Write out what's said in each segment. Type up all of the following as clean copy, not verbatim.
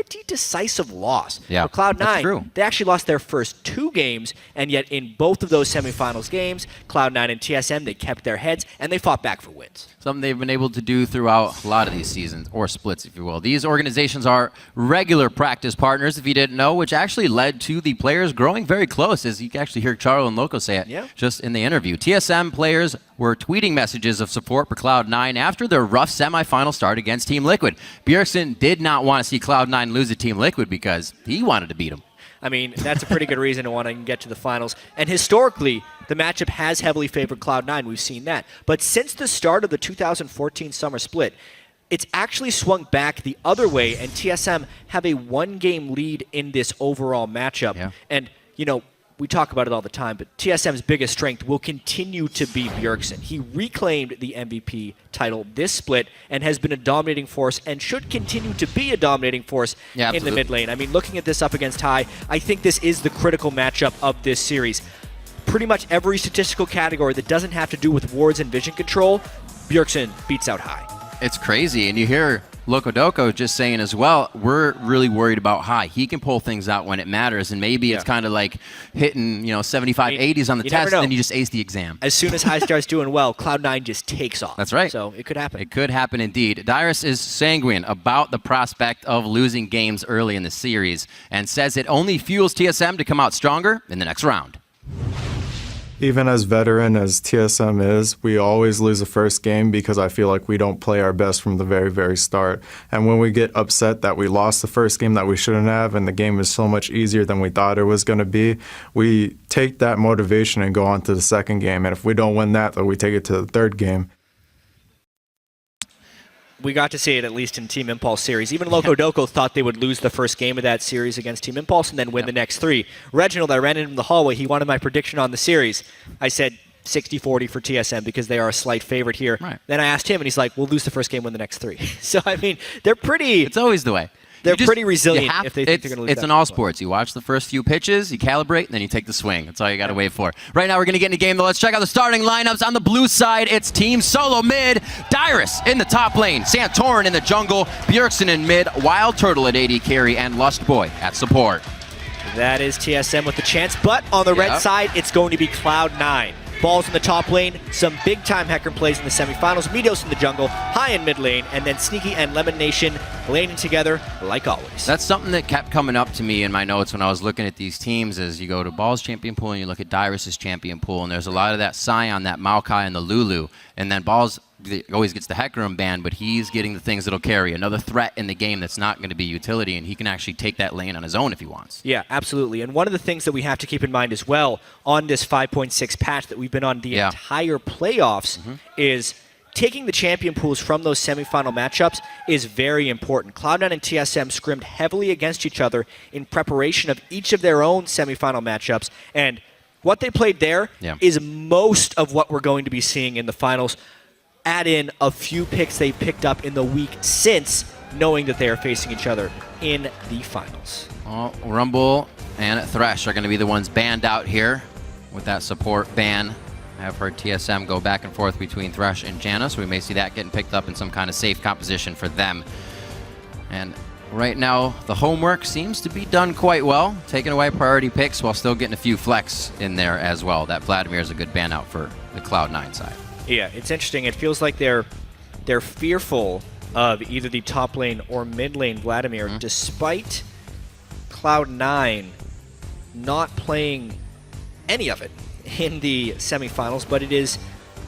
pretty decisive loss. Yeah, for Cloud9, they actually lost their first 2 games, and yet in both of those semifinals games, Cloud9 and TSM, they kept their heads, and they fought back for wins. Something they've been able to do throughout a lot of these seasons, or splits, if you will. These organizations are regular practice partners, if you didn't know, which actually led to the players growing very close, as you can actually hear Charlo and Loco say it just in the interview. TSM players were tweeting messages of support for Cloud9 after their rough semifinal start against Team Liquid. Bjergsen did not want to see Cloud9 lose to Team Liquid because he wanted to beat them. I mean, that's a pretty good reason to want to get to the finals. And historically, the matchup has heavily favored Cloud9. We've seen that. But since the start of the 2014 summer split, it's actually swung back the other way, and TSM have a 1-game lead in this overall matchup. Yeah. And, you know, we talk about it all the time, but TSM's biggest strength will continue to be Bjergsen. He reclaimed the MVP title this split and has been a dominating force and should continue to be a dominating force in the mid lane. I mean, looking at this up against Hai, I think this is the critical matchup of this series. Pretty much every statistical category that doesn't have to do with wards and vision control, Bjergsen beats out Hai. It's crazy, and you hear Locodoco just saying as well, we're really worried about Hai. He can pull things out when it matters, and maybe it's kind of like hitting 75, 80s on the test, and then you just ace the exam. As soon as Hai starts doing well, Cloud9 just takes off. That's right. So it could happen. It could happen indeed. Dyrus is sanguine about the prospect of losing games early in the series and says it only fuels TSM to come out stronger in the next round. Even as veteran as TSM is, we always lose the first game because I feel like we don't play our best from the very, very start. And when we get upset that we lost the first game that we shouldn't have and the game is so much easier than we thought it was going to be, we take that motivation and go on to the second game. And if we don't win that, then we take it to the third game. We got to see it at least in Team Impulse series. Even Locodoco thought they would lose the first game of that series against Team Impulse and then win the next 3. Reginald, I ran into him in the hallway. He wanted my prediction on the series. I said 60-40 for TSM because they are a slight favorite here. Right. Then I asked him, and he's like, we'll lose the first game, win the next 3. So, I mean, they're pretty... It's always the way. They're pretty resilient if they think they're going to lose. It's in all sports. You watch the first few pitches, you calibrate, and then you take the swing. That's all you got to wait for. Right now, we're going to get in a game, though. Let's check out the starting lineups. On the blue side, it's Team Solo mid. Dyrus in the top lane. Santorin in the jungle. Bjergsen in mid. Wild Turtle at AD carry. And Lustboy at support. That is TSM with the chance. But on the red side, it's going to be Cloud9. Balls in the top lane, some big-time Hecarim plays in the semifinals, Meteos in the jungle, Hai in mid lane, and then Sneaky and Lemon Nation laning together like always. That's something that kept coming up to me in my notes when I was looking at these teams is you go to Ball's champion pool and you look at Dyrus's champion pool, and there's a lot of that Scion, that Maokai, and the Lulu, and then Ball's always gets the Hecarim ban, but he's getting the things that'll carry. Another threat in the game that's not going to be utility, and he can actually take that lane on his own if he wants. Yeah, absolutely. And one of the things that we have to keep in mind as well on this 5.6 patch that we've been on the entire playoffs is taking the champion pools from those semifinal matchups is very important. Cloud9 and TSM scrimmed heavily against each other in preparation of each of their own semifinal matchups, and what they played there is most of what we're going to be seeing in the finals. Add in a few picks they picked up in the week since, knowing that they are facing each other in the finals. Well, Rumble and Thresh are going to be the ones banned out here with that support ban. I have heard TSM go back and forth between Thresh and Janna, so we may see that getting picked up in some kind of safe composition for them. And right now, the homework seems to be done quite well, taking away priority picks while still getting a few flex in there as well. That Vladimir is a good ban out for the Cloud9 side. Yeah, it's interesting. It feels like they're fearful of either the top lane or mid lane Vladimir, despite Cloud9 not playing any of it in the semifinals. But it is,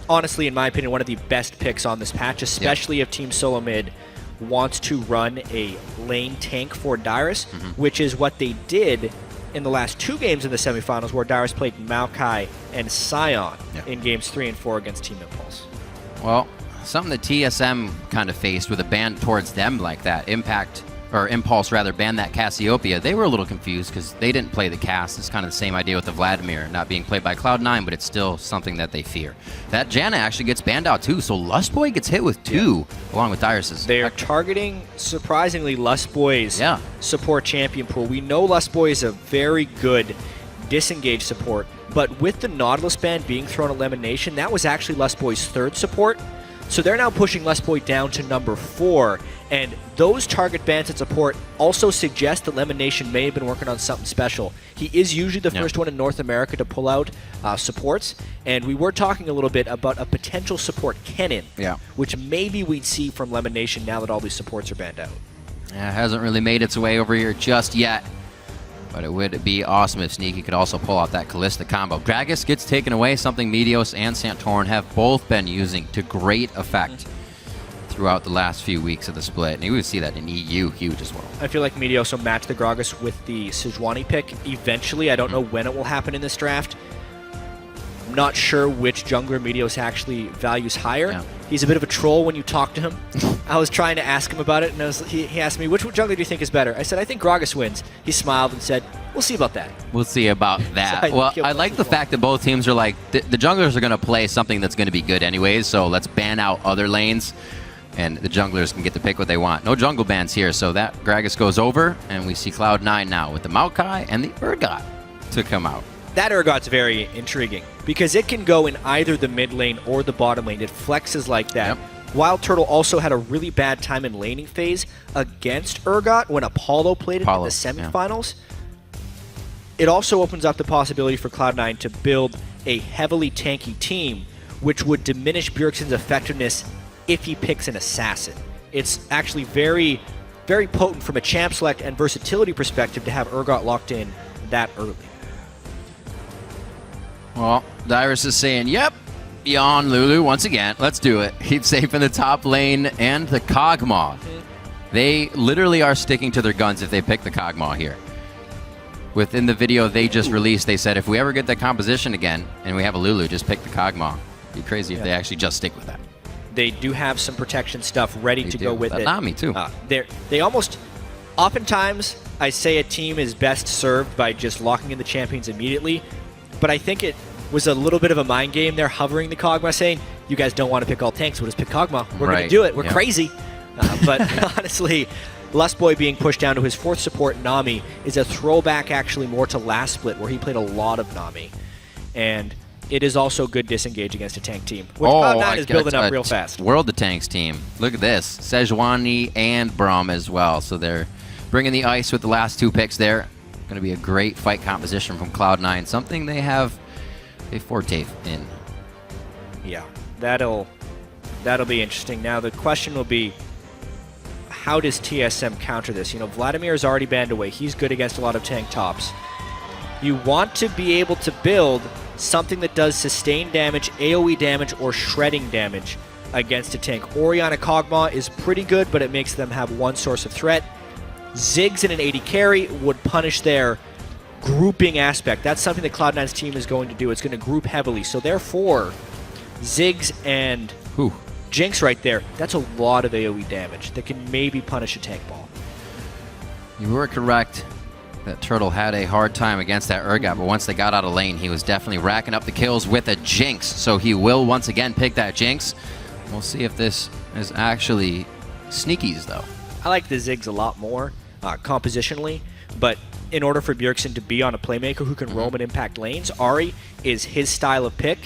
honestly, in my opinion, one of the best picks on this patch, especially if Team Solo Mid wants to run a lane tank for Dyrus, which is what they did in the last 2 games in the semifinals, where Dyrus played Maokai and Scion in games 3 and 4 against Team Impulse. Well, something that TSM kind of faced with a ban towards them like that, Impulse rather, banned that Cassiopeia. They were a little confused because they didn't play the Cass. It's kind of the same idea with the Vladimir not being played by Cloud9, but it's still something that they fear. That Janna actually gets banned out too, so Lustboy gets hit with 2 along with Dyrus's. They're targeting, surprisingly, Lustboy's support champion pool. We know Lustboy is a very good disengage support, but with the Nautilus ban being thrown at Lemon Nation, that was actually Lustboy's 3rd support. So they're now pushing Lustboy down to number 4, And those target bans and support also suggest that Lemon Nation may have been working on something special. He is usually the first one in North America to pull out supports, and we were talking a little bit about a potential support Kennen, which maybe we'd see from Lemon Nation now that all these supports are banned out. Yeah, it hasn't really made its way over here just yet, but it would be awesome if Sneaky could also pull out that Callista combo. Gragas gets taken away, something Meteos and Santorin have both been using to great effect throughout the last few weeks of the split. And you would see that in EU huge as well. I feel like Meteos will match the Gragas with the Sejuani pick eventually. I don't know when it will happen in this draft. I'm not sure which jungler Meteos actually values higher. Yeah. He's a bit of a troll when you talk to him. I was trying to ask him about it, and he asked me, which jungler do you think is better? I said, I think Gragas wins. He smiled and said, we'll see about that. We'll see about that. So well, I like the fact that both teams are like, the junglers are going to play something that's going to be good anyways, so let's ban out other lanes, and the junglers can get to pick what they want. No jungle bans here, so that Gragas goes over, and we see Cloud9 now with the Maokai and the Urgot to come out. That Urgot's very intriguing because it can go in either the mid lane or the bottom lane. It flexes like that. Wild Turtle also had a really bad time in laning phase against Urgot when Apollo played it in the semifinals. It also opens up the possibility for Cloud9 to build a heavily tanky team, which would diminish Bjergsen's effectiveness if he picks an assassin. It's actually very, very potent from a champ select and versatility perspective to have Urgot locked in that early. Well, Dyrus is saying, yep, yawn Lulu once again. Let's do it. Keep safe in the top lane and the Kog'Maw. They literally are sticking to their guns if they pick the Kog'Maw here. Within the video they just released, they said if we ever get that composition again and we have a Lulu, just pick the Kog'Maw. It'd be crazy if they actually just stick with that. They do have some protection stuff ready to go with it. Nami too. They almost, oftentimes, I say a team is best served by just locking in the champions immediately, but I think it was a little bit of a mind game there, hovering the Kog'Maw, saying, you guys don't want to pick all tanks, we'll just pick Kog'Maw. We're going to do it. We're crazy. But honestly, Lustboy being pushed down to his fourth support, Nami, is a throwback actually more to last split, where he played a lot of Nami. And it is also good disengage against a tank team, which Cloud9 is building up real fast. World of Tanks team. Look at this. Sejuani and Braum as well. So they're bringing the ice with the last two picks there. Going to be a great fight composition from Cloud9. Something they have a forte in. Yeah, that'll be interesting. Now the question will be, how does TSM counter this? You know, Vladimir is already banned away. He's good against a lot of tank tops. You want to be able to build something that does sustained damage, AoE damage, or shredding damage against a tank. Orianna Kog'Maw is pretty good, but it makes them have one source of threat. Ziggs in an 80 carry would punish their grouping aspect. That's something that Cloud9's team is going to do. It's going to group heavily. So therefore, Ziggs and Jinx right there, that's a lot of AoE damage that can maybe punish a tank ball. You were correct that Turtle had a hard time against that Urgot, but once they got out of lane, he was definitely racking up the kills with a Jinx. So he will once again pick that Jinx. We'll see if this is actually Sneaky's, though. I like the Ziggs a lot more compositionally, but in order for Bjergsen to be on a playmaker who can roam and impact lanes, Ahri is his style of pick.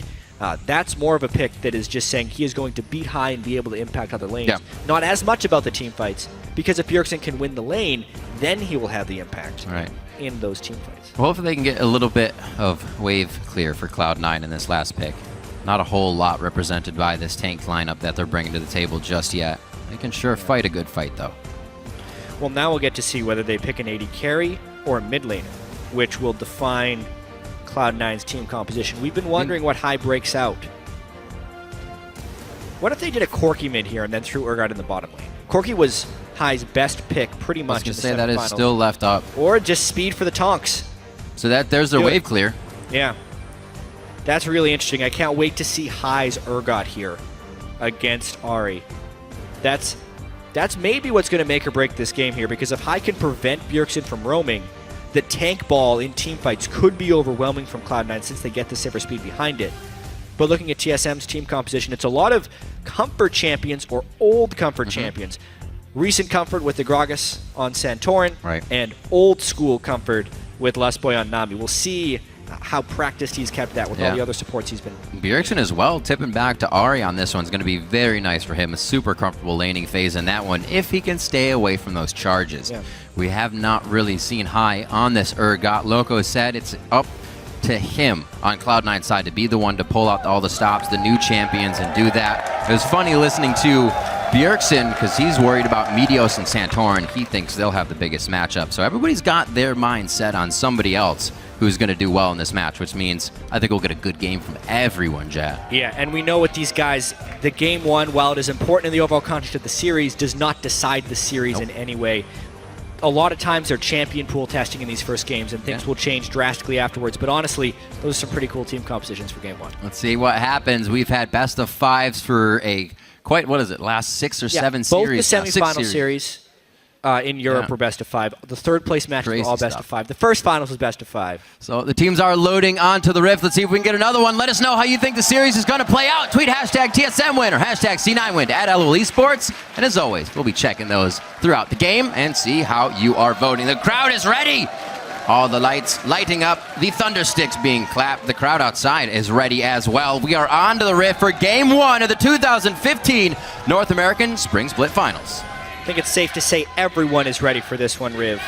That's more of a pick that is just saying he is going to beat high and be able to impact other lanes. Not as much about the team fights, because if Bjergsen can win the lane, then he will have the impact in those team fights. Well, hopefully they can get a little bit of wave clear for Cloud9 in this last pick. Not a whole lot represented by this tank lineup that they're bringing to the table just yet. They can sure fight a good fight, though. Well, now we'll get to see whether they pick an 80 carry or a mid laner, which will define Cloud9's team composition. We've been wondering what high breaks out. What if they did a Corki mid here and then threw Urgot in the bottom lane? Corki was High's best pick pretty much in the say that is still left up. Or just speed for the Tonks. So there's their wave clear. Yeah. That's really interesting. I can't wait to see High's Urgot here against Ahri. That's maybe what's going to make or break this game here, because if High can prevent Bjergsen from roaming, the tank ball in teamfights could be overwhelming from Cloud9 since they get the Sivir speed behind it. But looking at TSM's team composition, it's a lot of comfort champions or old comfort champions. Recent comfort with the Gragas on Santorin, and old school comfort with Lustboy on Nami. We'll see how practiced he's kept that with all the other supports he's been. Bjergsen as well, tipping back to Ari on this one is going to be very nice for him. A super comfortable laning phase in that one if he can stay away from those charges. Yeah. We have not really seen High on this Urgot. Loco said it's up to him on Cloud9's side to be the one to pull out all the stops, the new champions, and do that. It was funny listening to Bjergsen because he's worried about Meteos and Santorin. He thinks they'll have the biggest matchup. So everybody's got their mind set on somebody else who's going to do well in this match, which means I think we'll get a good game from everyone, Jad. Yeah, and we know with these guys, the game one, while it is important in the overall context of the series, does not decide the series in any way. A lot of times they're champion pool testing in these first games, and things will change drastically afterwards. But honestly, those are some pretty cool team compositions for game one. Let's see what happens. We've had best of fives for a last 6 or 7 series. Both the semifinal series in Europe were best of 5. The third place matches were all best of 5. The first finals was best of 5. So the teams are loading onto the Rift. Let's see if we can get another one. Let us know how you think the series is going to play out. Tweet hashtag TSM win or hashtag C9 win to @LOL Esports. And as always, we'll be checking those throughout the game and see how you are voting. The crowd is ready. All the lights lighting up, the thunder sticks being clapped. The crowd outside is ready as well. We are on to the Rift for Game 1 of the 2015 North American Spring Split Finals. I think it's safe to say everyone is ready for this one, Riv.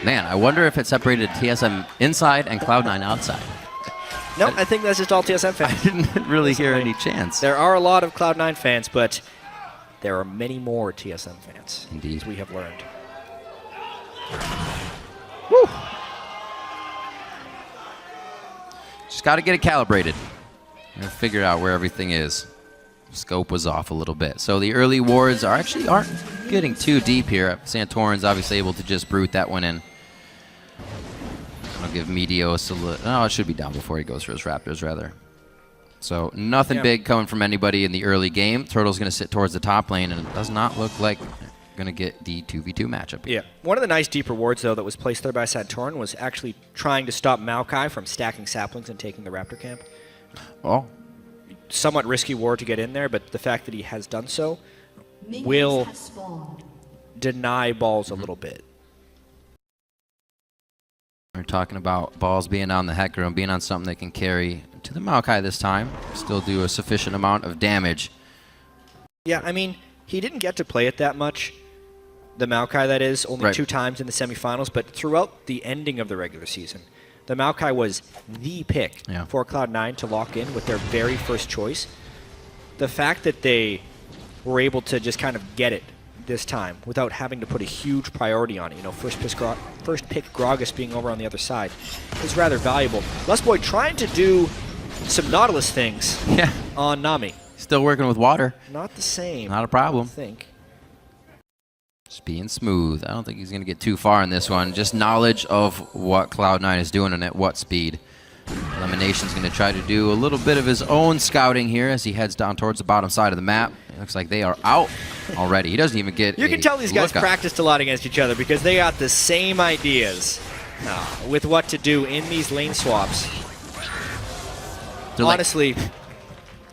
Man, I wonder if it separated TSM inside and Cloud9 outside. No, I think that's just all TSM fans. I didn't really hear any chance. There are a lot of Cloud9 fans, but there are many more TSM fans. Indeed. As we have learned. Woo! Just got to get it calibrated and figure out where everything is. Scope was off a little bit. So the early wards aren't getting too deep here. Santorin's obviously able to just brute that one in. I'll give Meteos a little... No, it should be down before he goes for his Raptors, rather. So nothing big coming from anybody in the early game. Turtle's going to sit towards the top lane, and it does not look like going to get the 2v2 matchup here. Yeah. One of the nice deeper wards, though, that was placed there by Santorin was actually trying to stop Maokai from stacking saplings and taking the Raptor camp. Oh. Somewhat risky ward to get in there, but the fact that he has done so will deny balls a little bit. We're talking about balls being on the Hecarim and being on something that can carry to the Maokai this time. Still do a sufficient amount of damage. Yeah, I mean, he didn't get to play it that much. The Maokai, that is, only 2 times in the semifinals, but throughout the ending of the regular season, the Maokai was the pick for Cloud9 to lock in with their very first choice. The fact that they were able to just kind of get it this time without having to put a huge priority on it, you know, first pick Gragas being over on the other side, is rather valuable. Lustboy trying to do some Nautilus things on Nami. Still working with water. Not the same. Not a problem. I think. Just being smooth. I don't think he's going to get too far in this one. Just knowledge of what Cloud9 is doing and at what speed. Elimination's going to try to do a little bit of his own scouting here as he heads down towards the bottom side of the map. It looks like they are out already. He doesn't even get You can tell these guys practiced a lot against each other because they got the same ideas with what to do in these lane swaps. Honestly,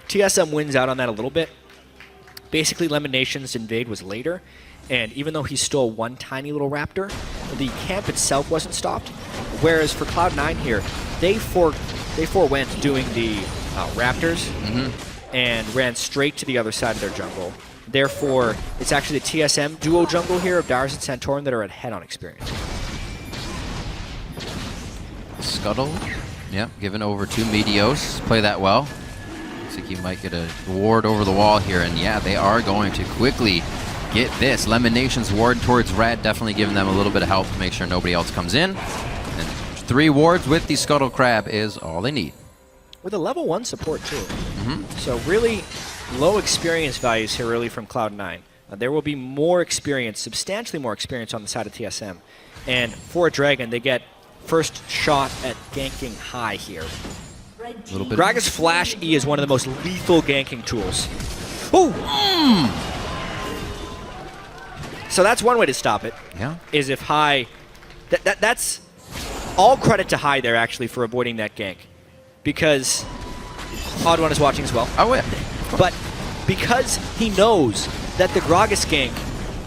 TSM wins out on that a little bit. Basically, Lemonation's invade was later, and even though he stole one tiny little Raptor, the camp itself wasn't stopped. Whereas for Cloud9 here, they forewent doing the Raptors and ran straight to the other side of their jungle. Therefore, it's actually the TSM duo jungle here of Darius and Santorin that are ahead on experience. Scuttle, given over to Meteos. Play that well. Looks like he might get a ward over the wall here, and they are going to quickly get this. Lemonation's ward towards Red, definitely giving them a little bit of help to make sure nobody else comes in. And 3 wards with the Scuttle Crab is all they need. With a level 1 support, too. So really low experience values here really from Cloud9. There will be more experience, substantially more experience on the side of TSM. And for a Dragon, they get first shot at ganking high here. Gragas Flash E is one of the most lethal ganking tools. Ooh! So that's one way to stop it. Is if High... That's all credit to High there, actually, for avoiding that gank. Because Odd One is watching as well. Oh, yeah. But because he knows that the Gragas gank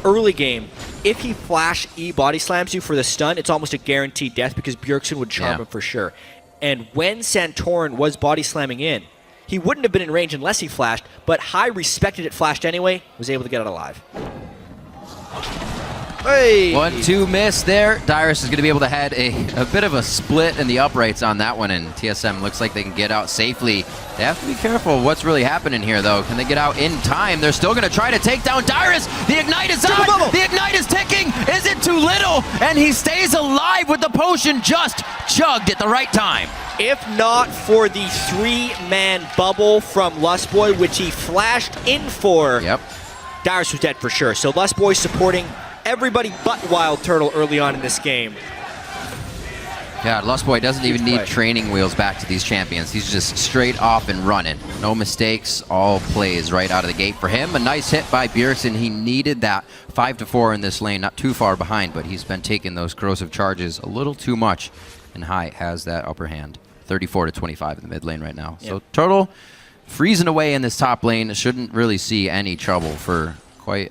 early game, if he flash E body slams you for the stun, it's almost a guaranteed death because Bjergsen would charm him for sure. And when Santorin was body slamming in, he wouldn't have been in range unless he flashed, but High respected it flashed anyway, was able to get it alive. Hey! 1-2 miss there. Dyrus is going to be able to head a bit of a split in the uprights on that one, and TSM looks like they can get out safely. They have to be careful of what's really happening here, though. Can they get out in time? They're still going to try to take down Dyrus. The Ignite is on. The Ignite is ticking. Is it too little? And he stays alive with the potion just chugged at the right time. If not for the 3-man bubble from Lustboy, which he flashed in for, Dyrus was dead for sure. So Lustboy supporting everybody but Wild Turtle early on in this game. Yeah, Lustboy doesn't even need training wheels back to these champions. He's just straight off and running. No mistakes, all plays right out of the gate for him. A nice hit by Bjergsen. He needed that 5-4 in this lane, not too far behind, but he's been taking those corrosive charges a little too much, and High has that upper hand. 34-25 in the mid lane right now. So Turtle freezing away in this top lane, shouldn't really see any trouble for quite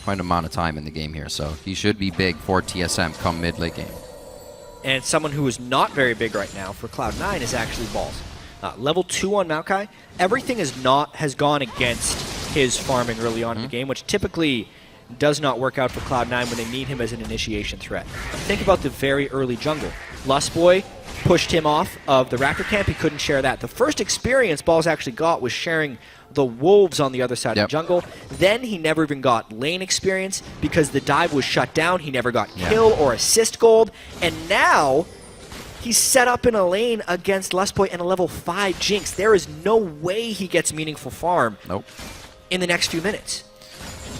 amount of time in the game here. So he should be big for TSM come mid-late game. And someone who is not very big right now for Cloud9 is actually Balls. Level 2 on Maokai, everything has gone against his farming early on in the game, which typically does not work out for Cloud9 when they need him as an initiation threat. Think about the very early jungle. Lustboy pushed him off of the Raptor camp. He couldn't share that. The first experience Balls actually got was sharing the wolves on the other side of the jungle. Then he never even got lane experience because the dive was shut down. He never got kill or assist gold. And now he's set up in a lane against Lustboy and a level 5 Jinx. There is no way he gets meaningful farm in the next few minutes.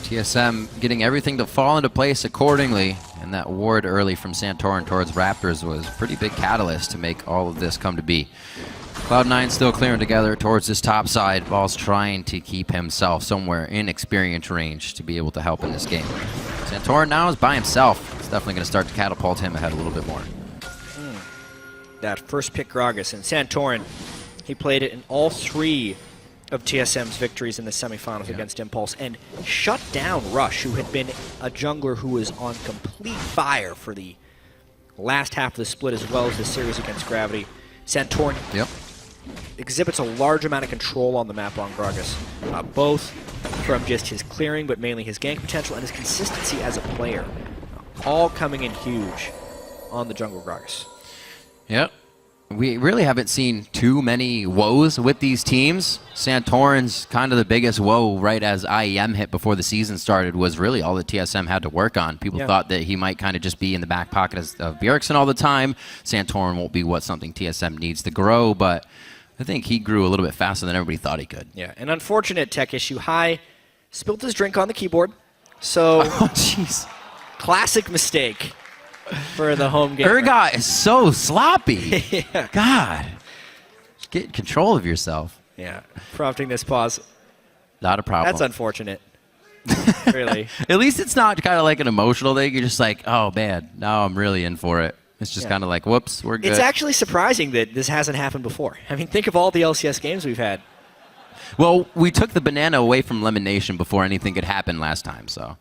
TSM getting everything to fall into place accordingly, and that ward early from Santorin towards Raptors was a pretty big catalyst to make all of this come to be. Cloud9 still clearing together towards this top side. Ball's trying to keep himself somewhere in experience range to be able to help in this game. Santorin now is by himself. It's definitely going to start to catapult him ahead a little bit more. That first pick Gragas, and Santorin, he played it in all 3 of TSM's victories in the semifinals against Impulse and shut down Rush, who had been a jungler who was on complete fire for the last half of the split as well as the series against Gravity. Santorin exhibits a large amount of control on the map on Gragas, both from just his clearing but mainly his gank potential and his consistency as a player. All coming in huge on the jungle Gragas. Yep. We really haven't seen too many woes with these teams. Santorin's kind of the biggest woe right as IEM hit before the season started was really all that TSM had to work on. People thought that he might kind of just be in the back pocket of Bjergsen all the time. Santorin won't be something TSM needs to grow, but I think he grew a little bit faster than everybody thought he could. Yeah, an unfortunate tech issue. High spilled his drink on the keyboard, so classic mistake for the home game. Urgot is so sloppy. God. Just get control of yourself. Yeah. Prompting this pause. Not a problem. That's unfortunate. Really. At least it's not kind of like an emotional thing. You're just like, oh, man, now I'm really in for it. It's just kind of like, whoops, we're good. It's actually surprising that this hasn't happened before. I mean, think of all the LCS games we've had. Well, we took the banana away from Lemon Nation before anything could happen last time, so.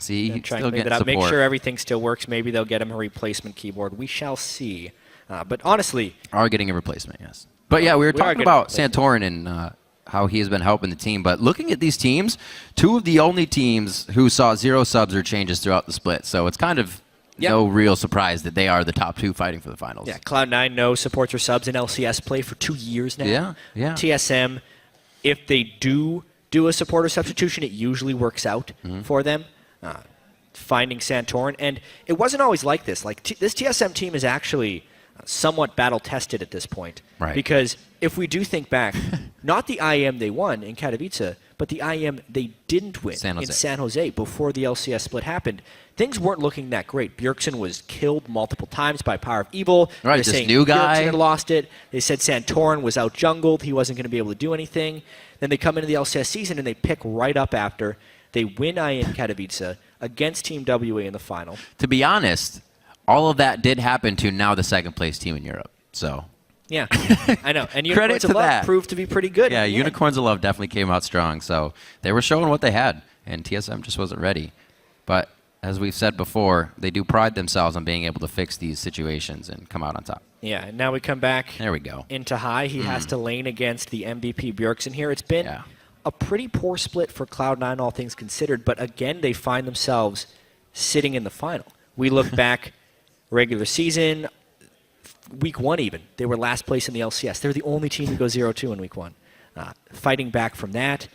See, he's still getting support. Make sure everything still works. Maybe they'll get him a replacement keyboard. We shall see. But honestly... Are getting a replacement, yes. But yeah, we were talking about Santorin and how he has been helping the team. But looking at these teams, 2 of the only teams who saw 0 subs or changes throughout the split. So it's kind of no real surprise that they are the top 2 fighting for the finals. Yeah, Cloud9 no supports or subs in LCS play for 2 years now. Yeah. TSM, if they do a supporter substitution, it usually works out for them. Finding Santorin, and it wasn't always like this. Like this TSM team is actually somewhat battle tested at this point, right? Because if we do think back, not the IEM they won in Katowice, but the IEM they didn't win in San Jose before the LCS split happened. Things weren't looking that great. Bjergsen was killed multiple times by Power of Evil. Right, this new guy Bjergsen had lost it. They said Santorin was out jungled. He wasn't going to be able to do anything. Then they come into the LCS season and they pick right up after. They win IEM Katowice against Team WA in the final. To be honest, all of that did happen to now the second-place team in Europe. So, yeah, I know. And Unicorns of Love proved to be pretty good. Yeah, Unicorns of Love definitely came out strong. So they were showing what they had. and TSM just wasn't ready. But as we've said before, they do pride themselves on being able to fix these situations and come out on top. Yeah, and now we come back There we go. into high. He has to lane against the MVP Bjergsen here. It's been a pretty poor split for Cloud9, all things considered, but again, they find themselves sitting in the final. We look back, regular season, week 1 even, they were last place in the LCS. They're the only team to go 0-2 in week 1. Fighting back from that,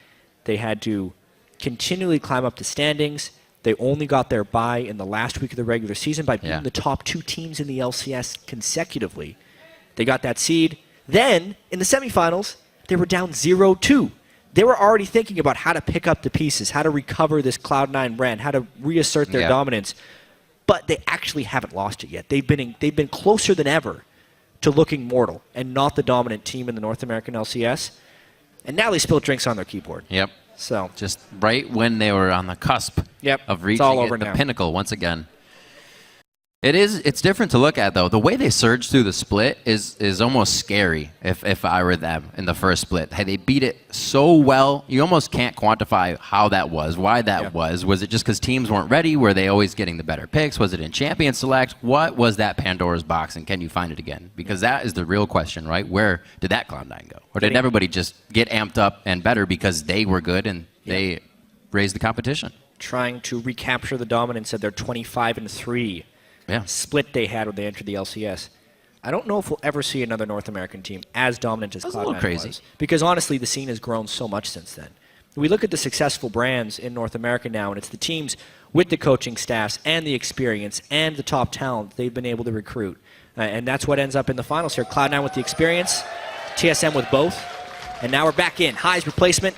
they had to continually climb up the standings. They only got their bye in the last week of the regular season by beating the top 2 teams in the LCS consecutively. They got that seed. Then, in the semifinals, they were down 0-2. They were already thinking about how to pick up the pieces, how to recover this Cloud9 brand, how to reassert their dominance. But they actually haven't lost it yet. They've been closer than ever to looking mortal and not the dominant team in the North American LCS. And now they spilled drinks on their keyboard. Yep. So just right when they were on the cusp of reaching the pinnacle once again. It's different to look at, though. The way they surged through the split is almost scary if I were them in the first split. Hey, they beat it so well, you almost can't quantify how that was, why that was. Was it just because teams weren't ready? Were they always getting the better picks? Was it in Champion Select? What was that Pandora's box, and can you find it again? Because that is the real question, right? Where did that Cloud9 go? Or did everybody just get amped up and better because they were good and they raised the competition? Trying to recapture the dominance of their 25-3 split they had when they entered the LCS. I don't know if we'll ever see another North American team as dominant as Cloud9 was. Because honestly, the scene has grown so much since then. We look at the successful brands in North America now, and it's the teams with the coaching staffs and the experience and the top talent they've been able to recruit. And that's what ends up in the finals here. Cloud9 with the experience, TSM with both. And now we're back in. High's replacement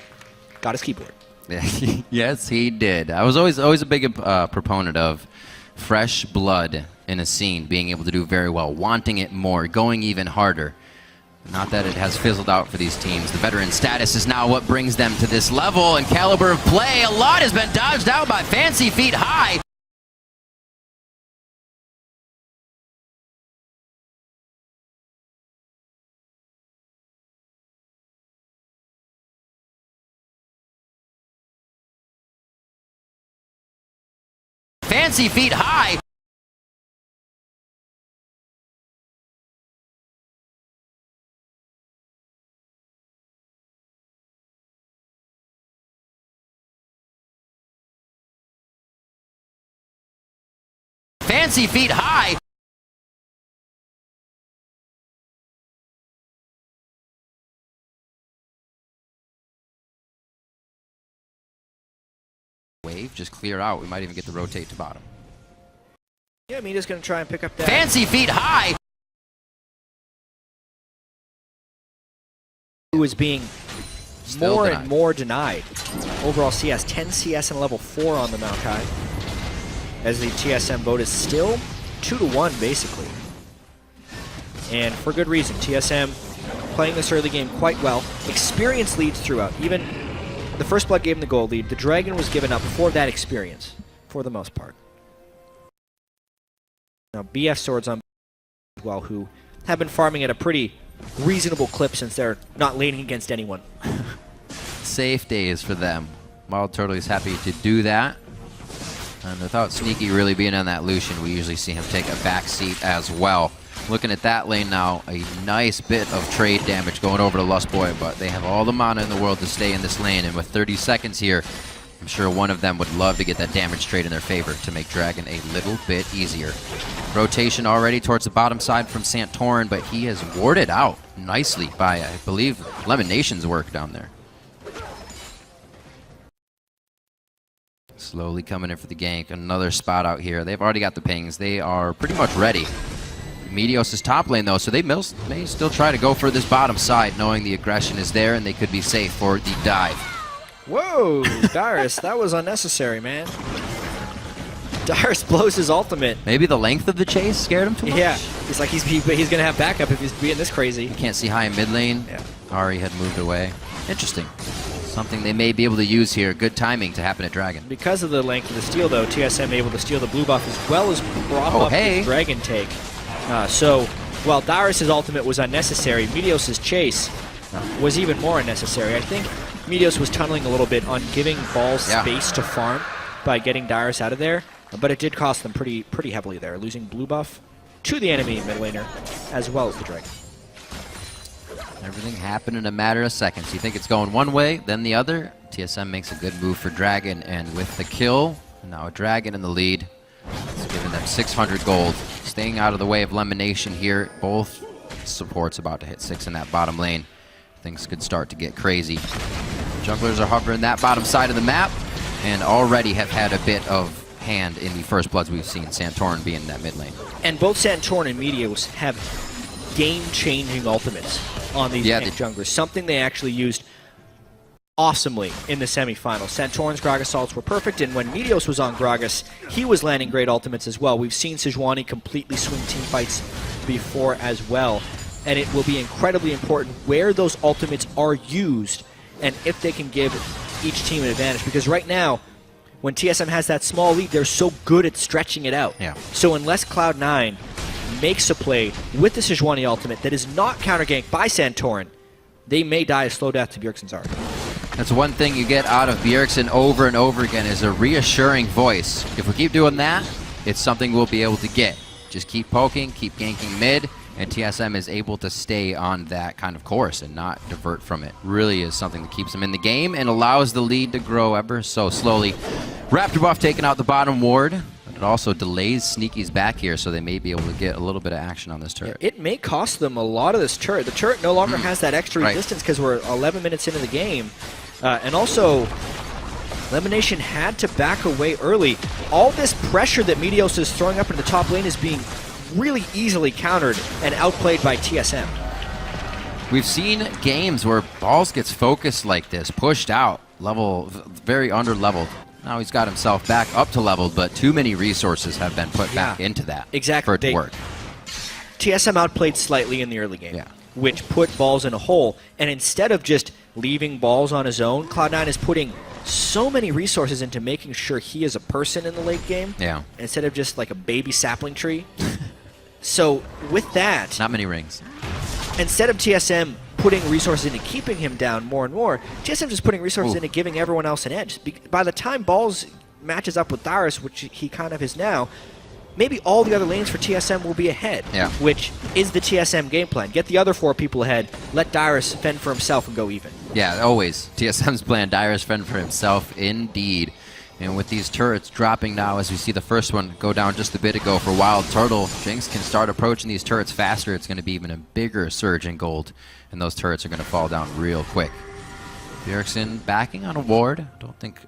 got his keyboard. Yes, he did. I was always a big proponent of fresh blood in a scene being able to do very well, wanting it more, going even harder. Not that it has fizzled out for these teams. The veteran status is now what brings them to this level, and caliber of play. A lot has been dodged out by Fancy Feet High. Fancy Feet High. Fancy Feet High. Wave, just clear out. We might even get the rotate to bottom. Yeah, Mita's going to try and pick up that. Fancy Feet High. Who is being more and more denied. Overall CS, 10 CS and level 4 on the Mount High. As the TSM vote is still 2-1, basically. And for good reason. TSM playing this early game quite well. Experience leads throughout. Even the first blood gave him the gold lead. The Dragon was given up for that experience, for the most part. Now, BF Swords on as well, who have been farming at a pretty reasonable clip since they're not laning against anyone. Safe days for them. Wild Turtle is happy to do that. And without Sneaky really being on that Lucian, we usually see him take a back seat as well. Looking at that lane now, a nice bit of trade damage going over to Lustboy, but they have all the mana in the world to stay in this lane, and with 30 seconds here, I'm sure one of them would love to get that damage trade in their favor to make Dragon a little bit easier. Rotation already towards the bottom side from Santorin, but he has warded out nicely by, I believe, Lemon Nation's work down there. Slowly coming in for the gank. Another spot out here. They've already got the pings. They are pretty much ready. Meteos is top lane, though, so they may still try to go for this bottom side, knowing the aggression is there and they could be safe for the dive. Whoa, Dyrus, that was unnecessary, man. Dyrus blows his ultimate. Maybe the length of the chase scared him too much? Yeah, he's like, he's going to have backup if he's being this crazy. You can't see high in mid lane. Yeah. Ari had moved away. Interesting. Something they may be able to use here. Good timing to happen at Dragon. Because of the length of the steal, though, TSM able to steal the blue buff as well as prop up the Dragon take. So, while Dyrus' ultimate was unnecessary, Meteos' chase was even more unnecessary. I think Meteos was tunneling a little bit on giving balls space to farm by getting Dyrus out of there, but it did cost them pretty heavily there, losing blue buff to the enemy mid laner as well as the Dragon. Everything happened in a matter of seconds. You think it's going one way, then the other. TSM makes a good move for Dragon, and with the kill, now a Dragon in the lead. It's giving them 600 gold. Staying out of the way of elimination here. Both supports about to hit 6 in that bottom lane. Things could start to get crazy. Junglers are hovering that bottom side of the map and already have had a bit of hand in the first bloods we've seen, Santorin being in that mid lane. And both Santorin and Meteos have game-changing ultimates on these junglers, something they actually used awesomely in the semifinals. Santorin's Gragas assaults were perfect, and when Meteos was on Gragas, he was landing great ultimates as well. We've seen Sejuani completely swing team fights before as well, and it will be incredibly important where those ultimates are used and if they can give each team an advantage, because right now, when TSM has that small lead, they're so good at stretching it out. Yeah. So unless Cloud9 makes a play with the Sejuani ultimate that is not counter-ganked by Santorin, they may die a slow death to Bjergsen's arc. That's one thing you get out of Bjergsen over and over again is a reassuring voice. If we keep doing that, it's something we'll be able to get. Just keep poking, keep ganking mid, and TSM is able to stay on that kind of course and not divert from it. Really is something that keeps them in the game and allows the lead to grow ever so slowly. Raptor buff taking out the bottom ward. It also delays Sneaky's back here, so they may be able to get a little bit of action on this turret. It may cost them a lot of this turret. The turret no longer has that extra resistance because we're 11 minutes into the game. And also, Elimination had to back away early. All this pressure that Meteos is throwing up in the top lane is being really easily countered and outplayed by TSM. We've seen games where balls gets focused like this, pushed out, level, very under-leveled. Now he's got himself back up to leveled, but too many resources have been put back into that for it to work. TSM outplayed slightly in the early game, which put balls in a hole. And instead of just leaving balls on his own, Cloud9 is putting so many resources into making sure he is a person in the late game, instead of just like a baby sapling tree. So with that, not many rings. Instead of TSM putting resources into keeping him down more and more, TSM just putting resources into giving everyone else an edge. By the time Balls matches up with Dyrus, which he kind of is now, maybe all the other lanes for TSM will be ahead, which is the TSM game plan. Get the other 4 people ahead, let Dyrus fend for himself and go even. Yeah, always. TSM's plan, Dyrus fend for himself, indeed. And with these turrets dropping now, as we see the first one go down just a bit ago for Wild Turtle, Jinx can start approaching these turrets faster. It's going to be even a bigger surge in gold, and those turrets are going to fall down real quick. Bjergsen backing on a ward. Don't think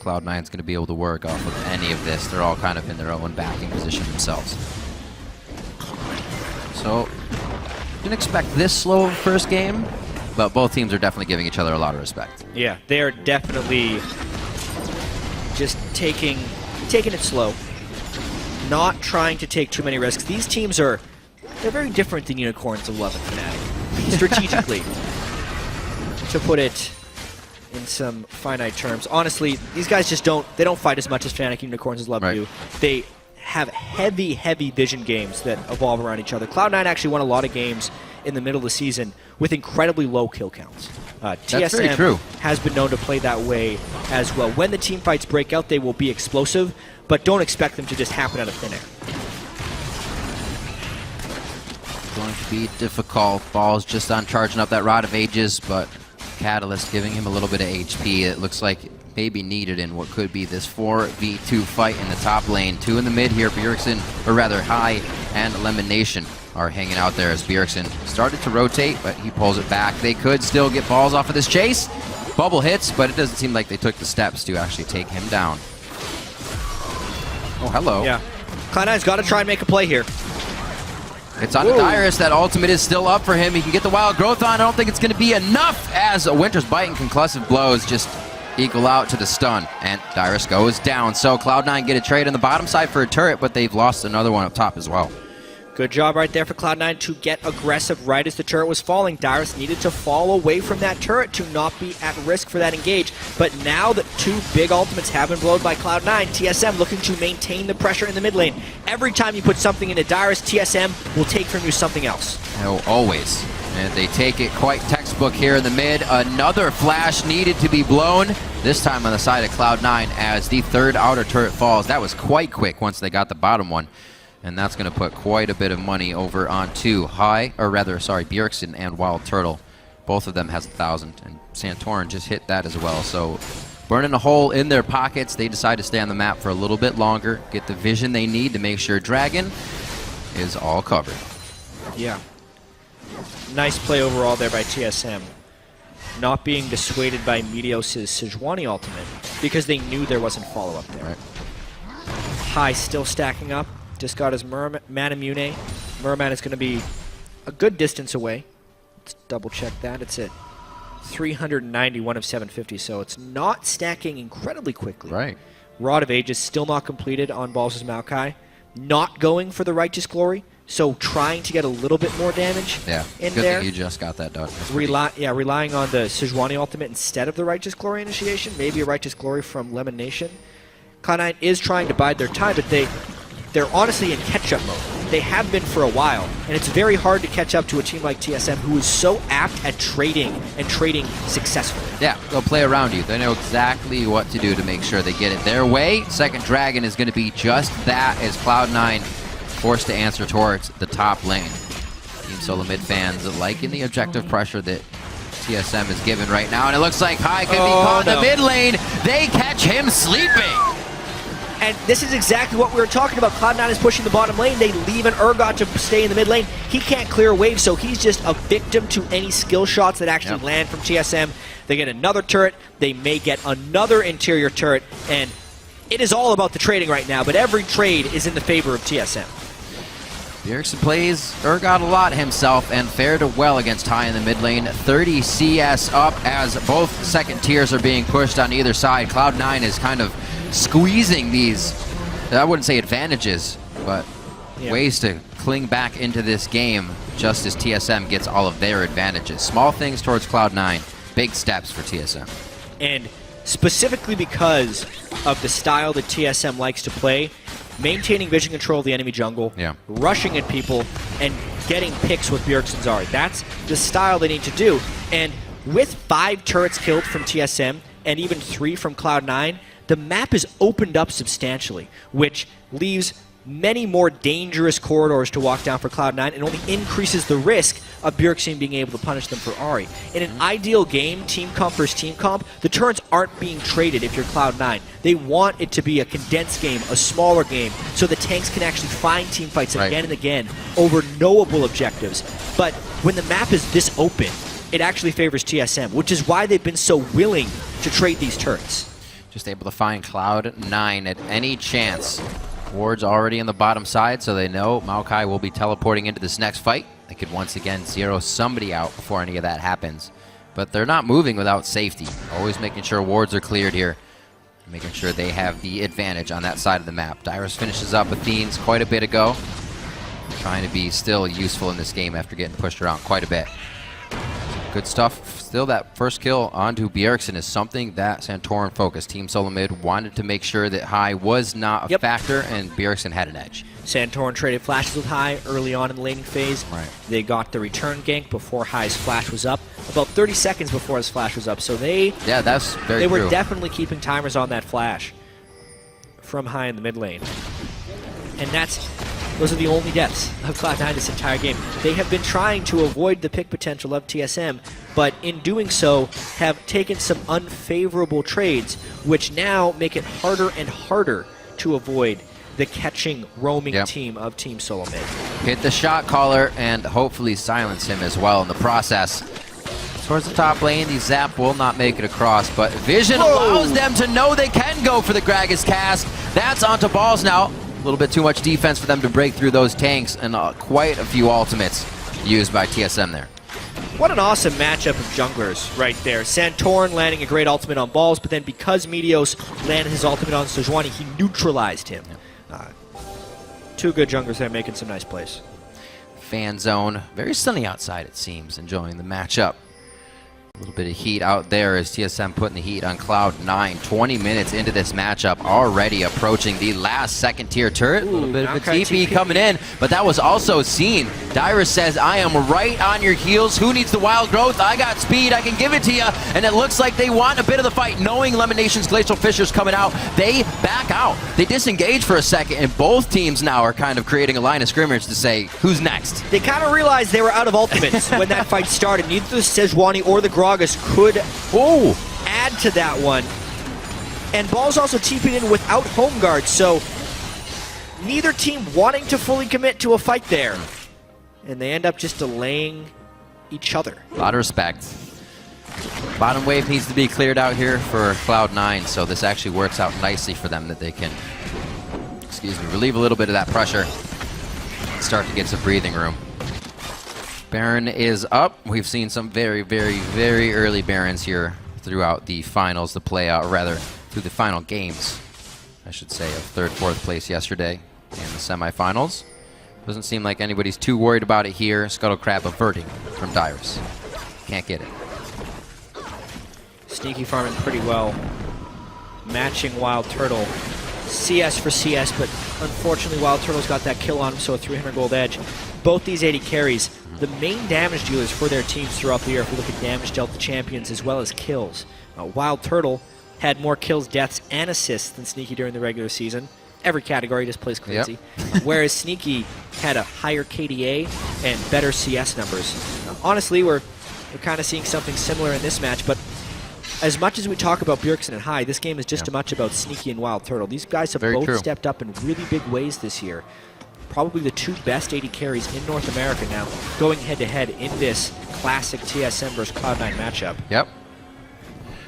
Cloud9's going to be able to work off of any of this. They're all kind of in their own backing position themselves. So, didn't expect this slow first game, but both teams are definitely giving each other a lot of respect. Yeah, they are definitely just taking it slow, not trying to take too many risks. These teams they're very different than Unicorns of Love and Fnatic, strategically, to put it in some finite terms. Honestly, these guys just don't fight as much as Fnatic and Unicorns of Love do. They have heavy vision games that evolve around each other. Cloud9 actually won a lot of games in the middle of the season with incredibly low kill counts. TSM has been known to play that way as well. When the team fights break out, they will be explosive, but don't expect them to just happen out of thin air. Going to be difficult. Balls just on charging up that Rod of Ages, but Catalyst giving him a little bit of HP. It looks like maybe needed in what could be this 4v2 fight in the top lane. 2 in the mid here. Bjergsen, or rather High and Elimination are hanging out there as Bjergsen started to rotate, but he pulls it back. They could still get balls off of this chase. Bubble hits, but it doesn't seem like they took the steps to actually take him down. Oh, hello. Yeah. Cloud9's got to try and make a play here. It's on to Dyrus. That ultimate is still up for him. He can get the Wild Growth on. I don't think it's going to be enough as Winter's Bite and Concussive Blows just equal out to the stun. And Dyrus goes down. So Cloud9 get a trade on the bottom side for a turret, but they've lost another one up top as well. Good job right there for Cloud9 to get aggressive right as the turret was falling. Dyrus needed to fall away from that turret to not be at risk for that engage. But now that 2 big ultimates have been blown by Cloud9, TSM looking to maintain the pressure in the mid lane. Every time you put something into Dyrus, TSM will take from you something else. Oh, always. And they take it quite textbook. book here in the mid. Another flash needed to be blown, this time on the side of Cloud9 as the third outer turret falls. That was quite quick once they got the bottom one. And that's going to put quite a bit of money over onto Bjergsen and Wild Turtle. Both of them has 1,000, and Santorin just hit that as well. So burning a hole in their pockets, they decide to stay on the map for a little bit longer, get the vision they need to make sure Dragon is all covered. Yeah. Nice play overall there by TSM. Not being dissuaded by Meteos' Sejuani ultimate because they knew there wasn't follow-up there. Right. High still stacking up. Just got his Manamune. Merman is going to be a good distance away. Let's double check that. It's at 391 of 750, so it's not stacking incredibly quickly. Right. Rod of Ages still not completed on Balls' Maokai. Not going for the Righteous Glory, so trying to get a little bit more damage in good there. thing you just got that done. Relying on the Sejuani ultimate instead of the Righteous Glory initiation. Maybe a Righteous Glory from Lemon Nation. Cloud9 is trying to bide their time, but they're honestly in catch-up mode. They have been for a while, and it's very hard to catch up to a team like TSM who is so apt at trading and trading successfully. Yeah, they'll play around you. They know exactly what to do to make sure they get it their way. Second Dragon is going to be just that as Cloud9 forced to answer towards the top lane. Team Solo Mid fans liking the objective pressure that TSM is given right now, and it looks like High could be caught in the mid lane. They catch him sleeping. And this is exactly what we were talking about. Cloud9 is pushing the bottom lane. They leave an Urgot to stay in the mid lane. He can't clear a wave, so he's just a victim to any skill shots that actually land from TSM. They get another turret. They may get another interior turret. And it is all about the trading right now, but every trade is in the favor of TSM. Bjergsen plays Urgot a lot himself and fared well against High in the mid lane. 30 CS up as both second tiers are being pushed on either side. Cloud9 is kind of squeezing these, I wouldn't say advantages, but ways to cling back into this game just as TSM gets all of their advantages. Small things towards Cloud9, big steps for TSM. And specifically because of the style that TSM likes to play, maintaining vision control of the enemy jungle, rushing at people, and getting picks with Bjergsen Zari. That's the style they need to do. And with 5 turrets killed from TSM and even 3 from Cloud9, the map is opened up substantially, which leaves many more dangerous corridors to walk down for Cloud9 and only increases the risk of Bjergsen being able to punish them for Ahri. In an ideal game, team comp versus team comp, the turrets aren't being traded if you're Cloud9. They want it to be a condensed game, a smaller game, so the tanks can actually find team fights again and again over knowable objectives. But when the map is this open, it actually favors TSM, which is why they've been so willing to trade these turrets. Just able to find Cloud9 at any chance. Ward's already on the bottom side, so they know Maokai will be teleporting into this next fight. They could once again zero somebody out before any of that happens. But they're not moving without safety. Always making sure wards are cleared here. Making sure they have the advantage on that side of the map. Dyrus finishes up Athene's quite a bit ago. Trying to be still useful in this game after getting pushed around quite a bit. Good stuff. Still, that first kill onto Bjergsen is something that Santorin focused. Team Solo Mid wanted to make sure that High was not a factor, and Bjergsen had an edge. Santorin traded flashes with High early on in the laning phase. They got the return gank before High's flash was up. About 30 seconds before his flash was up, so that's very they were true. definitely keeping timers on that flash from High in the mid lane. And those are the only deaths of Cloud9 this entire game. They have been trying to avoid the pick potential of TSM, but in doing so have taken some unfavorable trades, which now make it harder and harder to avoid the catching, roaming team of Team Solo Mid. Hit the shot caller and hopefully silence him as well in the process. Towards the top lane, the zap will not make it across, but Vision allows them to know they can go for the Gragas cast. That's onto Balls now. A little bit too much defense for them to break through those tanks, and quite a few ultimates used by TSM there. What an awesome matchup of junglers right there. Santorin landing a great ultimate on Balls, but then because Meteos landed his ultimate on Sejuani, he neutralized him. Two good junglers there making some nice plays. Fan zone. Very sunny outside, it seems. Enjoying the matchup. A little bit of heat out there as TSM putting the heat on Cloud9. 20 minutes into this matchup, already approaching the last second-tier turret. A little bit of a TP coming in, but that was also seen. Dyrus says, I am right on your heels. Who needs the wild growth? I got speed. I can give it to you. And it looks like they want a bit of the fight. Knowing Lemonation's Glacial Fissure's coming out, they back out. They disengage for a second, and both teams now are kind of creating a line of scrimmage to say, who's next? They kind of realized they were out of ultimates when that fight started. Neither the Sejuani or the Gragas could add to that one. And Ball's also TP'd in without home guard, so neither team wanting to fully commit to a fight there. And they end up just delaying each other. A lot of respect. Bottom wave needs to be cleared out here for Cloud9, so this actually works out nicely for them that they can, relieve a little bit of that pressure and start to get some breathing room. Baron is up. We've seen some very, very, very early Barons here throughout the finals, the playout, or rather, through the final games, I should say, of third, fourth place yesterday in the semifinals. Doesn't seem like anybody's too worried about it here. Scuttle Crab averting from Dyrus. Can't get it. Sneaky farming pretty well. Matching Wild Turtle. CS for CS, but unfortunately Wild Turtle's got that kill on him, so a 300 gold edge. Both these 80 carries, the main damage dealers for their teams throughout the year, if we look at damage dealt to champions as well as kills. Wild Turtle had more kills, deaths, and assists than Sneaky during the regular season. Every category just plays crazy. Yep. Whereas Sneaky had a higher KDA and better CS numbers. Honestly, we're kind of seeing something similar in this match, but as much as we talk about Bjergsen and High, this game is just as much about Sneaky and Wild Turtle. These guys have both stepped up in really big ways this year. Probably the two best 80 carries in North America now, going head-to-head in this classic TSM versus Cloud9 matchup. Yep.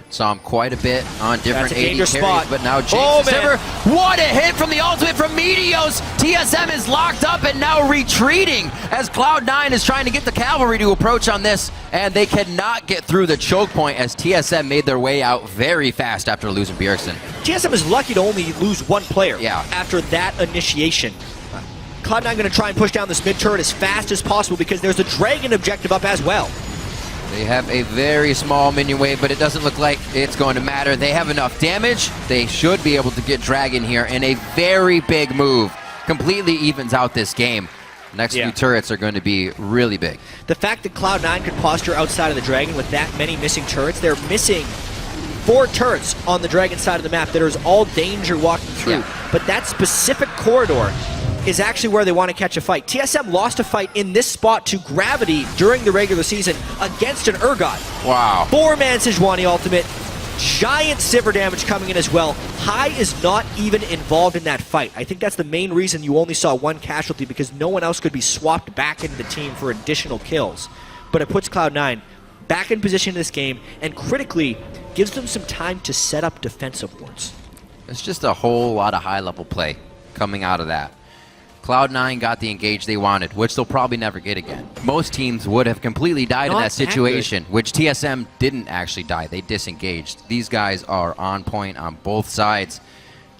Saw him quite a bit on different 80 carries, spot. But now Jake's Silver. What a hit from the ultimate from Meteos! TSM is locked up and now retreating as Cloud9 is trying to get the cavalry to approach on this, and they cannot get through the choke point as TSM made their way out very fast after losing Bjergsen. TSM is lucky to only lose one player after that initiation. Cloud9 going to try and push down this mid turret as fast as possible because there's a Dragon objective up as well. They have a very small minion wave, but it doesn't look like it's going to matter. They have enough damage. They should be able to get Dragon here in a very big move. Completely evens out this game. Next few turrets are going to be really big. The fact that Cloud9 could posture outside of the Dragon with that many missing turrets, they're missing 4 turrets on the Dragon side of the map that is all danger walking through. But that specific corridor is actually where they want to catch a fight. TSM lost a fight in this spot to Gravity during the regular season against an Urgot. Wow. 4-man Sejuani ultimate. Giant Sivir damage coming in as well. High is not even involved in that fight. I think that's the main reason you only saw 1 casualty, because no one else could be swapped back into the team for additional kills. But it puts Cloud9 back in position in this game, and critically gives them some time to set up defensive wards. It's just a whole lot of high-level play coming out of that. Cloud9 got the engage they wanted, which they'll probably never get again. Most teams would have completely died in that situation, which TSM didn't actually die. They disengaged. These guys are on point on both sides.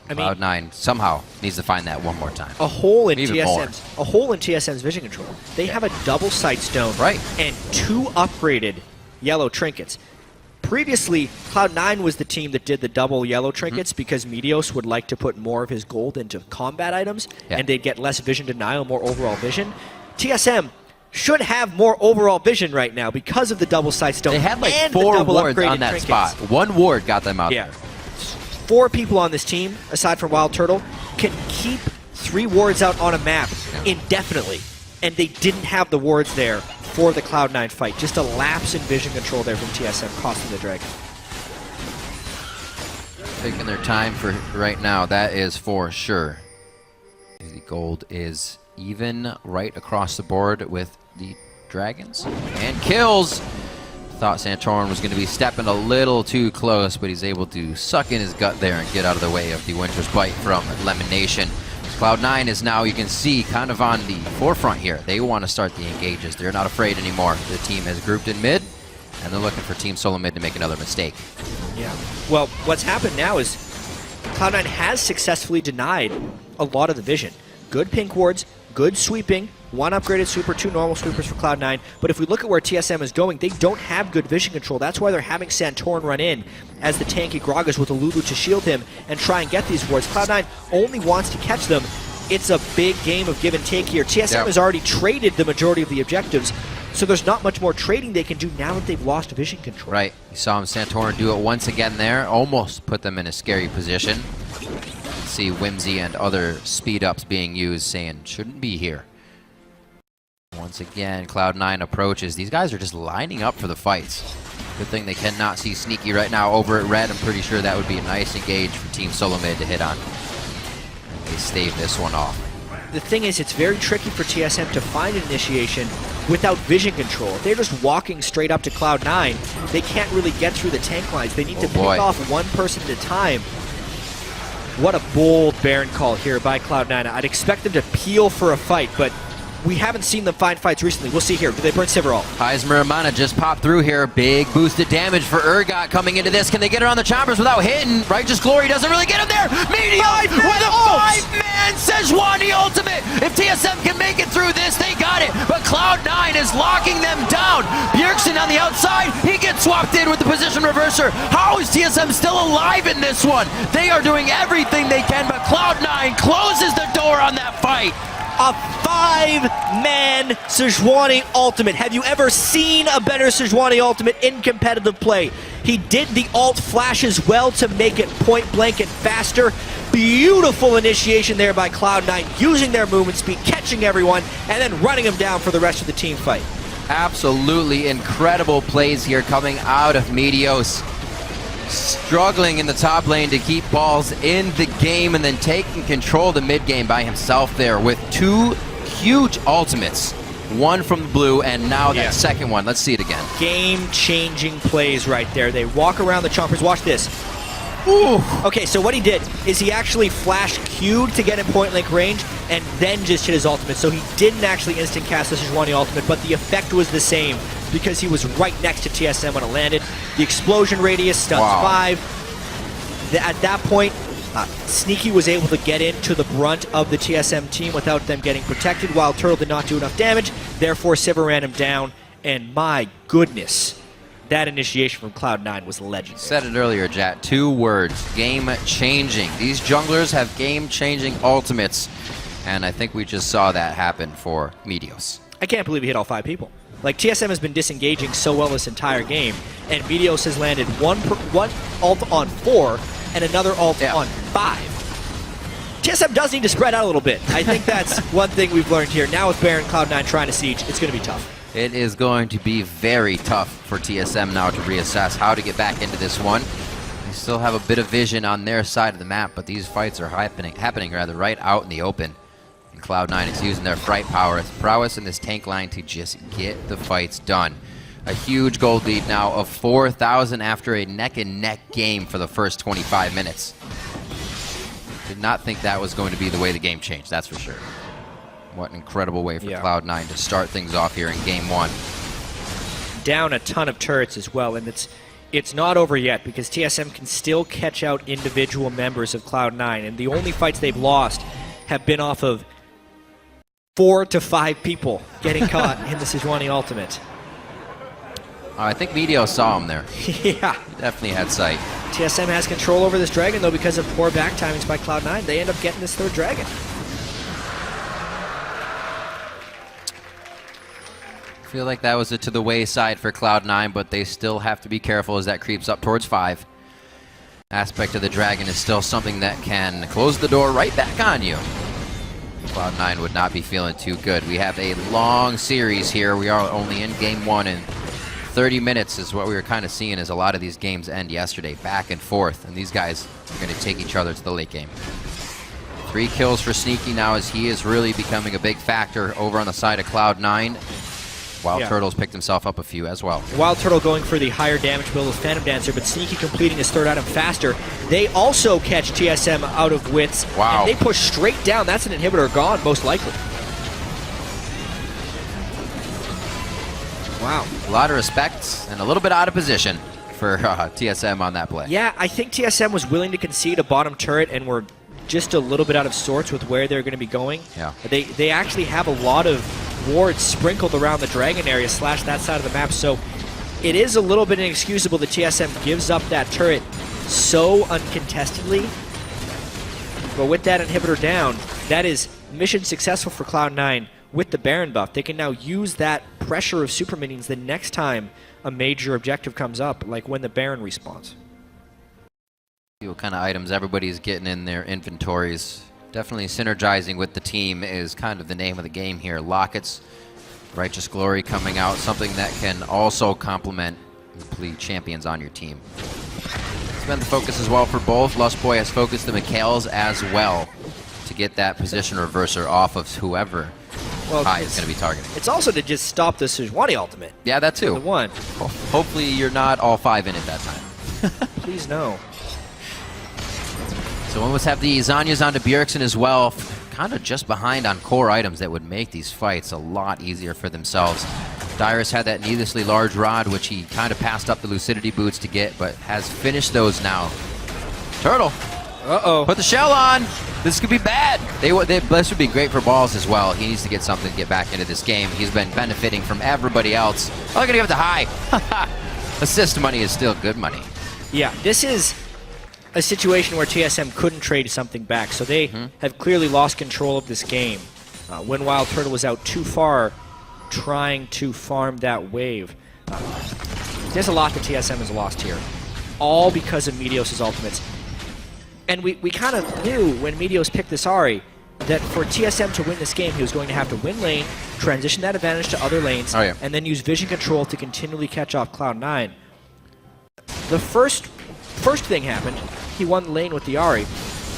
Cloud9 somehow needs to find that one more time. A hole in TSM's vision control. They have a double sight stone and 2 upgraded yellow trinkets. Previously, Cloud9 was the team that did the double yellow trinkets because Meteos would like to put more of his gold into combat items, and they'd get less vision denial, more overall vision. TSM should have more overall vision right now because of the double sight stone. They had like and 4 the double wards on that trinkets. spot. 1 ward got them out there. 4 people on this team, aside from Wild Turtle, can keep 3 wards out on a map indefinitely, and they didn't have the wards there for the Cloud9 fight. Just a lapse in vision control there from TSM, costing the Dragon. Taking their time for right now, that is for sure. The gold is even right across the board with the Dragons. And kills! Thought Santorin was going to be stepping a little too close, but he's able to suck in his gut there and get out of the way of the Winter's Bite from Lemonation. Cloud9 is now, you can see, kind of on the forefront here. They want to start the engages. They're not afraid anymore. The team has grouped in mid, and they're looking for Team Solo Mid to make another mistake. Yeah. Well, what's happened now is Cloud9 has successfully denied a lot of the vision. Good pink wards, good sweeping, 1 upgraded sweeper, 2 normal sweepers for Cloud9. But if we look at where TSM is going, they don't have good vision control. That's why they're having Santorin run in as the tanky Gragas with a Lulu to shield him and try and get these wards. Cloud9 only wants to catch them. It's a big game of give and take here. TSM has already traded the majority of the objectives, so there's not much more trading they can do now that they've lost vision control. Right. You saw him, Santorin, do it once again there. Almost put them in a scary position. See Whimsy and other speed-ups being used, saying, shouldn't be here. Once again, Cloud9 approaches. These guys are just lining up for the fights. Good thing they cannot see Sneaky right now over at red. I'm pretty sure that would be a nice engage for Team Solo Mid to hit on. They stave this one off. The thing is, it's very tricky for TSM to find an initiation without vision control. If they're just walking straight up to Cloud9, they can't really get through the tank lines. They need to pick off one person at a time. What a bold Baron call here by Cloud9. I'd expect them to peel for a fight, but we haven't seen them find fights recently. We'll see here. Do they burn Sivarol? Heismer Amana just popped through here. Big boosted damage for Urgot coming into this. Can they get around the choppers without hitting? Righteous Glory doesn't really get him there. Medium with a 5-man Sejuani ultimate. If TSM can make it through this, they got it. But Cloud9 is locking them down. Bjergsen on the outside. He gets swapped in with the position reverser. How is TSM still alive in this one? They are doing everything they can, but Cloud9 closes the door on that fight. A 5-man Sejuani ultimate. Have you ever seen a better Sejuani ultimate in competitive play? He did the ult flash as well to make it point blank and faster. Beautiful initiation there by Cloud9, using their movement speed, catching everyone, and then running them down for the rest of the team fight. Absolutely incredible plays here coming out of Meteos. Struggling in the top lane to keep balls in the game and then taking control of the mid game by himself there with 2 huge ultimates. One from the blue and now that second one. Let's see it again. Game-changing plays right there. They walk around the chompers. Watch this. Ooh. Okay, so what he did is he actually flash Q'd to get in point blank range and then just hit his ultimate. So he didn't actually instant cast the Sejuani ultimate, but the effect was the same because he was right next to TSM when it landed. The explosion radius stuns 5. At that point, Sneaky was able to get into the brunt of the TSM team without them getting protected. Wild Turtle did not do enough damage, therefore Sivir ran him down, and my goodness, that initiation from Cloud9 was legendary. Said it earlier, Jat. 2 words. Game-changing. These junglers have game-changing ultimates, and I think we just saw that happen for Meteos. I can't believe he hit all 5 people. Like, TSM has been disengaging so well this entire game, and Meteos has landed one ult on 4 and another ult on 5. TSM does need to spread out a little bit. I think that's one thing we've learned here. Now with Baron Cloud9 trying to siege, it's going to be tough. It is going to be very tough for TSM now to reassess how to get back into this one. They still have a bit of vision on their side of the map, but these fights are happening right out in the open. And Cloud9 is using their fright prowess in this tank line to just get the fights done. A huge gold lead now of 4,000 after a neck-and-neck game for the first 25 minutes. Did not think that was going to be the way the game changed, that's for sure. What an incredible way for Cloud9 to start things off here in Game 1. Down a ton of turrets as well, and it's not over yet because TSM can still catch out individual members of Cloud9, and the only fights they've lost have been off of 4 to 5 people getting caught in the Sejuani ultimate. I think Meteos saw him there. Yeah. He definitely had sight. TSM has control over this dragon, though, because of poor back timings by Cloud9. They end up getting this 3rd dragon. I feel like that was to the wayside for Cloud9, but they still have to be careful as that creeps up towards 5. Aspect of the dragon is still something that can close the door right back on you. Cloud9 would not be feeling too good. We have a long series here. We are only in Game 1, and 30 minutes is what we were kind of seeing as a lot of these games end yesterday, back and forth, and these guys are going to take each other to the late game. 3 kills for Sneaky now as he is really becoming a big factor over on the side of Cloud9. Wild Turtle's picked himself up a few as well. Wild Turtle going for the higher damage build with Phantom Dancer, but Sneaky completing his 3rd item faster. They also catch TSM out of wits. Wow. And they push straight down. That's an inhibitor gone, most likely. Wow. A lot of respect and a little bit out of position for TSM on that play. Yeah, I think TSM was willing to concede a bottom turret and were just a little bit out of sorts with where they're going to be going. Yeah. They actually have a lot of wards sprinkled around the Dragon area / that side of the map, so it is a little bit inexcusable that TSM gives up that turret so uncontestedly. But with that inhibitor down, that is mission successful for Cloud9 with the Baron buff. They can now use that pressure of super minions the next time a major objective comes up, like when the Baron respawns. See what kind of items everybody's getting in their inventories. Definitely synergizing with the team is kind of the name of the game here. Lockets, Righteous Glory coming out, something that can also complement complete champions on your team. It's been the focus as well for both. Lustboy has focused the Mikhails as well to get that position reverser off of whoever Hai is going to be targeting. It's also to just stop the Sejuani ultimate. Yeah, that too. The one. Hopefully you're not all 5 in at that time. Please no. So we almost have the Zanyas onto Bjergsen as well, kind of just behind on core items that would make these fights a lot easier for themselves. Dyrus had that needlessly large rod, which he kind of passed up the Lucidity boots to get, but has finished those now. Turtle. Uh-oh. Put the shell on. This could be bad. This would be great for Balls as well. He needs to get something to get back into this game. He's been benefiting from everybody else. Oh, they're going to give it to Hai. Assist money is still good money. Yeah, this is a situation where TSM couldn't trade something back, so they have clearly lost control of this game. When Wild Turtle was out too far trying to farm that wave. There's a lot that TSM has lost here, all because of Meteos' ultimates. And we kind of knew when Meteos picked this Ahri that for TSM to win this game, he was going to have to win lane, transition that advantage to other lanes, and then use vision control to continually catch off Cloud9. The first thing happened, he won the lane with the Ahri.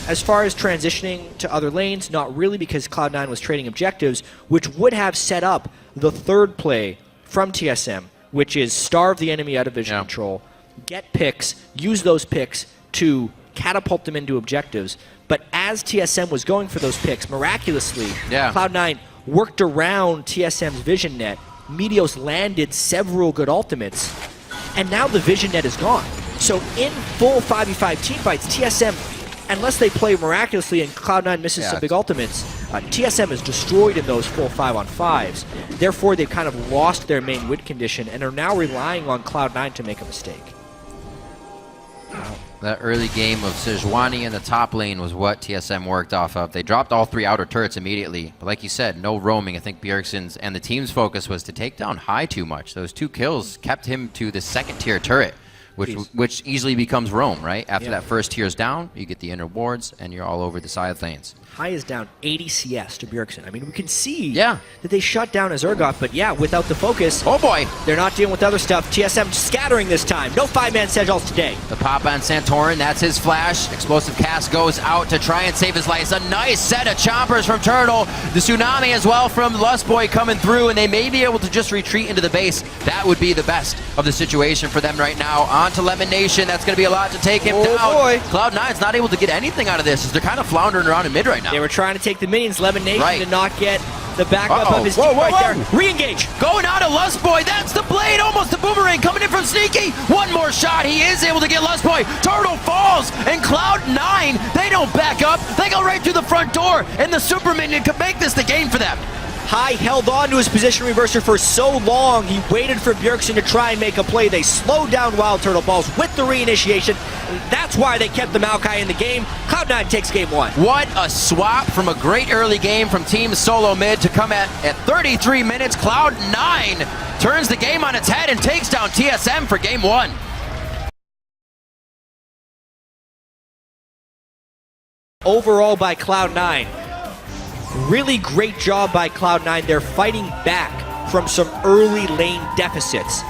As far as transitioning to other lanes, not really, because Cloud9 was trading objectives, which would have set up the third play from TSM, which is starve the enemy out of vision control, get picks, use those picks to catapult them into objectives. But as TSM was going for those picks, miraculously, Cloud9 worked around TSM's vision net. Meteos landed several good ultimates, and now the vision net is gone. So in full 5v5 teamfights, TSM, unless they play miraculously and Cloud9 misses some big ultimates, TSM is destroyed in those full 5-on-5s. Therefore, they've kind of lost their main win condition and are now relying on Cloud9 to make a mistake. That early game of Sejuani in the top lane was what TSM worked off of. They dropped all 3 outer turrets immediately. But like you said, no roaming. I think Bjergsen's and the team's focus was to take down Hai too much. Those 2 kills kept him to the 2nd tier turret, which easily becomes roam, right? After that first tier is down, you get the inner wards, and you're all over the side lanes. Hai is down 80 CS to Bjergsen. I mean, we can see that they shut down his Urgot, but without the focus, oh boy, they're not dealing with other stuff. TSM scattering this time. No 5-man Sejals today. The pop on Santorin, that's his flash. Explosive cast goes out to try and save his life. It's a nice set of chompers from Turtle. The tsunami as well from Lustboy coming through, and they may be able to just retreat into the base. That would be the best of the situation for them right now. On to Lemon Nation. That's going to be a lot to take him down. Boy. Cloud9's not able to get anything out of this as they're kind of floundering around in mid right now. They were trying to take the minions. Lemon Nation did not get the backup of his team right there. Re-engage. Going out of Lustboy. That's the blade. Almost the boomerang coming in from Sneaky. One more shot. He is able to get Lustboy. Turtle falls. And Cloud9, they don't back up. They go right through the front door. And the super minion could make this the game for them. Hai held on to his position reverser for so long. He waited for Bjergsen to try and make a play. They slowed down Wild Turtle Balls with the reinitiation. That's why they kept the Maokai in the game. Cloud9 takes game 1. What a swap from a great early game from Team Solo Mid to come at 33 minutes. Cloud9 turns the game on its head and takes down TSM for game 1. Overall by Cloud9. Really great job by Cloud9. They're fighting back from some early lane deficits.